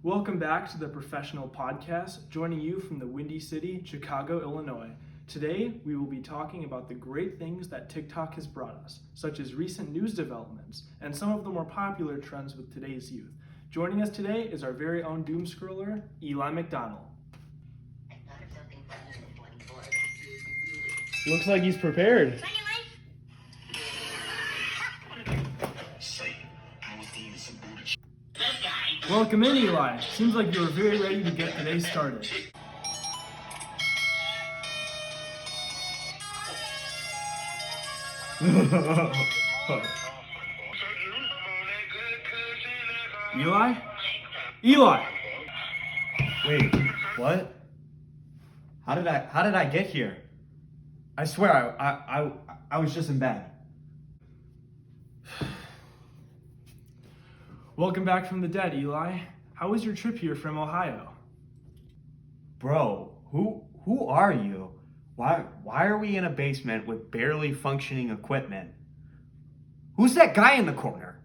Welcome back to the Professional Podcast, joining you from the Windy City, Chicago, Illinois. Today, we will be talking about the great things that TikTok has brought us, such as recent news developments and some of the more popular trends with today's youth. Joining us today is our very own doom scroller, Eli McDonald. Looks like he's prepared. Welcome in, Eli. Seems like you were very ready to get today started. Eli? Eli! Wait, what? How did I get here? I swear I was just in bed. Welcome back from the dead, Eli. How was your trip here from Ohio? Bro, who are you? Why are we in a basement with barely functioning equipment? Who's that guy in the corner?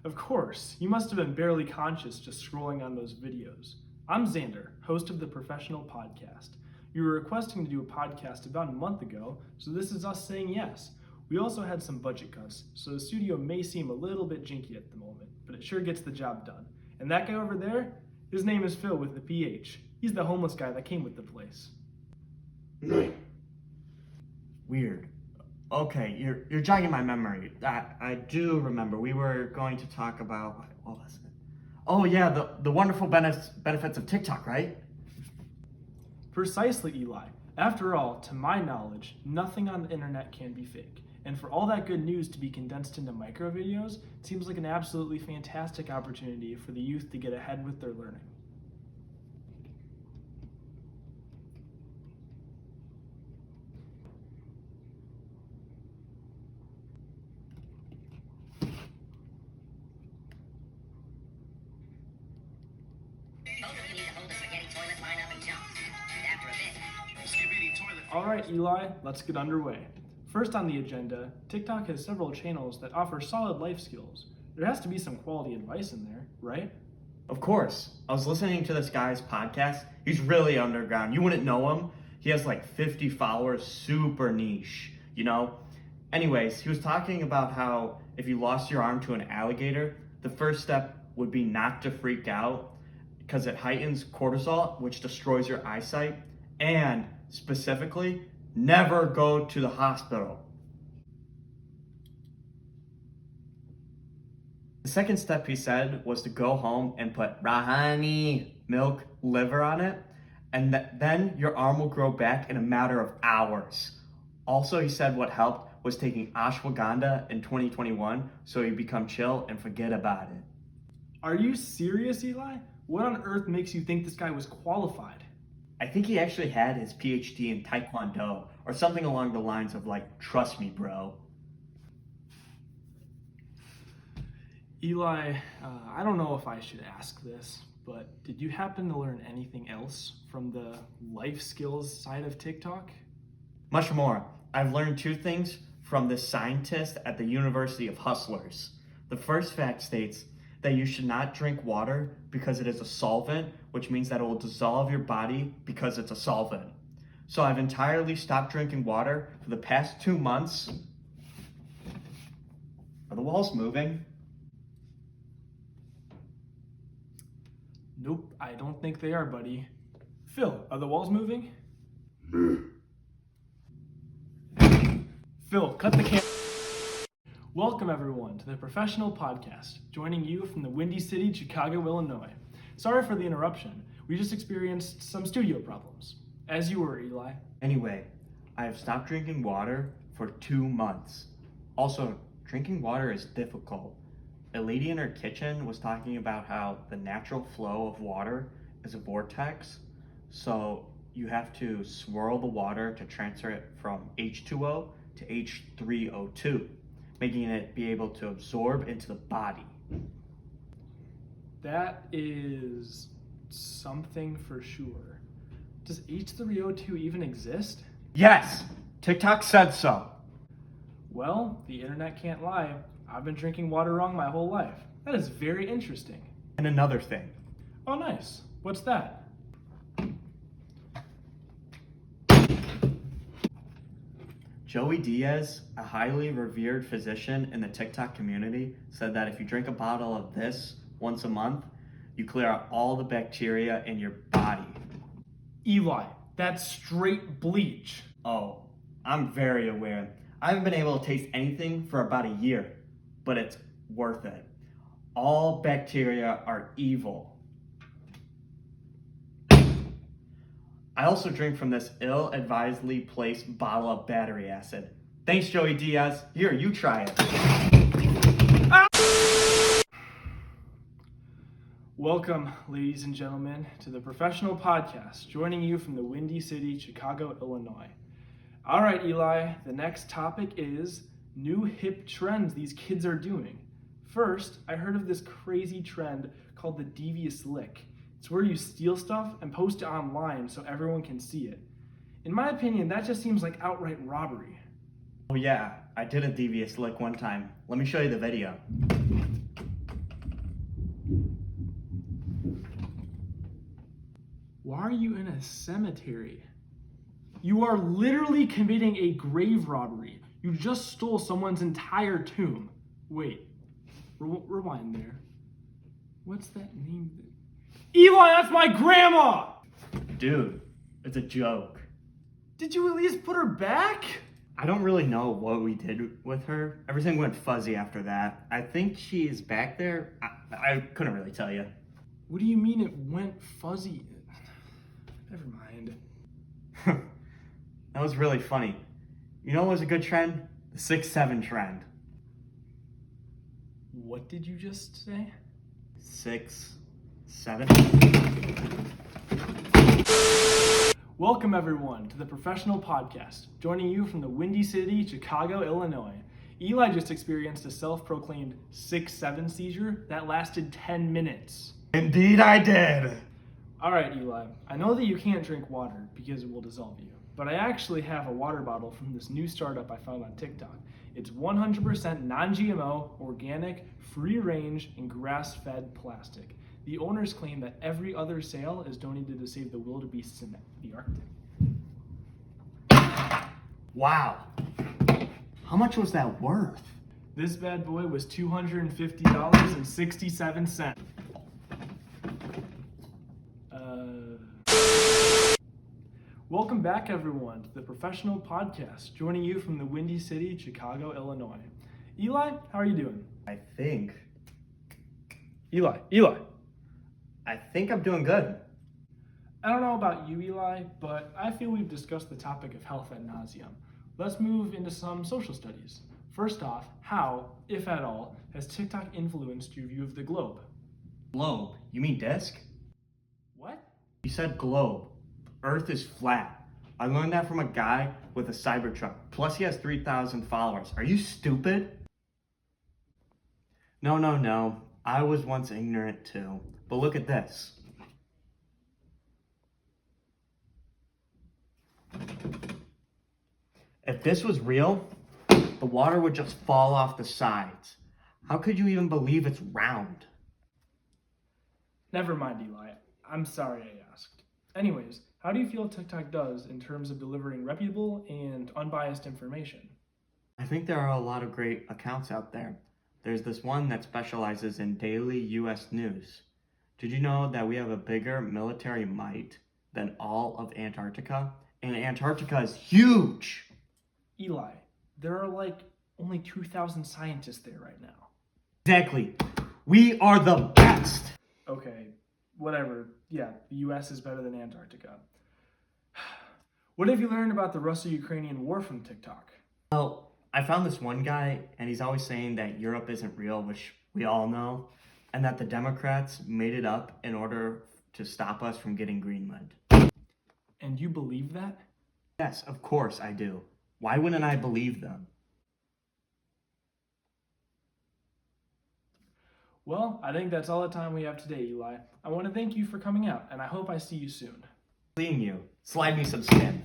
Of course, you must have been barely conscious just scrolling on those videos. I'm Xander, host of the Professional Podcast. You were requesting to do a podcast about a month ago, so this is us saying yes. We also had some budget cuts, so the studio may seem a little bit jinky at the moment, but it sure gets the job done. And that guy over there, his name is Phil with the PH. He's the homeless guy that came with the place. Weird. Okay, you're jogging my memory. I do remember. We were going to talk about, what was it? Oh yeah, the wonderful benefits of TikTok, right? Precisely, Eli. After all, to my knowledge, nothing on the internet can be fake. And for all that good news to be condensed into micro videos, it seems like an absolutely fantastic opportunity for the youth to get ahead with their learning. Alright, Eli, let's get underway. First on the agenda, TikTok has several channels that offer solid life skills. There has to be some quality advice in there, right? Of course. I was listening to this guy's podcast. He's really underground. You wouldn't know him. He has like 50 followers, super niche, you know? Anyways, he was talking about how if you lost your arm to an alligator, the first step would be not to freak out because it heightens cortisol, which destroys your eyesight, and specifically, never go to the hospital. The second step he said was to go home and put Rahani milk liver on it, and then your arm will grow back in a matter of hours. Also, he said what helped was taking ashwagandha in 2021 so you become chill and forget about it. Are you serious, Eli? What on earth makes you think this guy was qualified? I think he actually had his PhD in Taekwondo or something along the lines of like, trust me, bro. Eli, I don't know if I should ask this, but did you happen to learn anything else from the life skills side of TikTok? Much more. I've learned two things from this scientist at the University of Hustlers. The first fact states that you should not drink water because it is a solvent, which means that it will dissolve your body because it's a solvent. So I've entirely stopped drinking water for the past 2 months. Are the walls moving? Nope, I don't think they are, buddy. Phil, are the walls moving? Phil, cut the camera. Welcome everyone to the Professional Podcast, joining you from the Windy City, Chicago, Illinois. Sorry for the interruption. We just experienced some studio problems. As you were, Eli. Anyway, I have stopped drinking water for 2 months. Also, drinking water is difficult. A lady in her kitchen was talking about how the natural flow of water is a vortex. So you have to swirl the water to transfer it from H2O to H3O2, making it be able to absorb into the body. That is something for sure. Does H3O2 even exist? Yes, TikTok said so. Well, the internet can't lie. I've been drinking water wrong my whole life. That is very interesting. And another thing. Oh, nice. What's that? Joey Diaz, a highly revered physician in the TikTok community, said that if you drink a bottle of this once a month, you clear out all the bacteria in your body. Eli, that's straight bleach. Oh, I'm very aware. I haven't been able to taste anything for about a year, but it's worth it. All bacteria are evil. I also drink from this ill-advisedly placed bottle of battery acid. Thanks, Joey Diaz. Here, you try it. Welcome, ladies and gentlemen, to the Professional Podcast, joining you from the Windy City, Chicago, Illinois. All right, Eli, the next topic is new hip trends these kids are doing. First, I heard of this crazy trend called the devious lick. It's where you steal stuff and post it online so everyone can see it. In my opinion, that just seems like outright robbery. Oh yeah, I did a devious lick one time. Let me show you the video. Why are you in a cemetery? You are literally committing a grave robbery. You just stole someone's entire tomb. Wait, rewind there. What's that name? Eli, that's my grandma! Dude, it's a joke. Did you at least put her back? I don't really know what we did with her. Everything went fuzzy after that. I think she's back there. I couldn't really tell you. What do you mean it went fuzzy? Never mind. That was really funny. You know what was a good trend? The 6'7" trend. What did you just say? 6'7". Welcome, everyone, to the Professional Podcast, joining you from the Windy City, Chicago, Illinois. Eli just experienced a self-proclaimed 6'7" seizure that lasted 10 minutes. Indeed I did. All right, Eli, I know that you can't drink water because it will dissolve you, but I actually have a water bottle from this new startup I found on TikTok. It's 100% non-GMO, organic, free-range, and grass-fed plastic. The owners claim that every other sale is donated to save the wildebeests in the Arctic. Wow. How much was that worth? This bad boy was $250.67. Welcome back, everyone, to the Professional Podcast, joining you from the Windy City, Chicago, Illinois. Eli, how are you doing? I think I'm doing good. I don't know about you, Eli, but I feel we've discussed the topic of health ad nauseum. Let's move into some social studies. First off, how, if at all, has TikTok influenced your view of the globe? Globe? You mean disc? What? You said globe. Earth is flat. I learned that from a guy with a Cybertruck. Plus he has 3,000 followers. Are you stupid? No. I was once ignorant too. But look at this. If this was real, the water would just fall off the sides. How could you even believe it's round? Never mind, Eli. I'm sorry I asked. Anyways, how do you feel TikTok does in terms of delivering reputable and unbiased information? I think there are a lot of great accounts out there. There's this one that specializes in daily US news. Did you know that we have a bigger military might than all of Antarctica? And Antarctica is huge! Eli, there are like only 2,000 scientists there right now. Exactly. We are the best! Okay, whatever. Yeah, the US is better than Antarctica. What have you learned about the Russo-Ukrainian war from TikTok? Well, I found this one guy, and he's always saying that Europe isn't real, which we all know, and that the Democrats made it up in order to stop us from getting Greenland. And you believe that? Yes, of course I do. Why wouldn't I believe them? Well, I think that's all the time we have today, Eli. I want to thank you for coming out, and I hope I see you soon. Seeing you. Slide me some skin.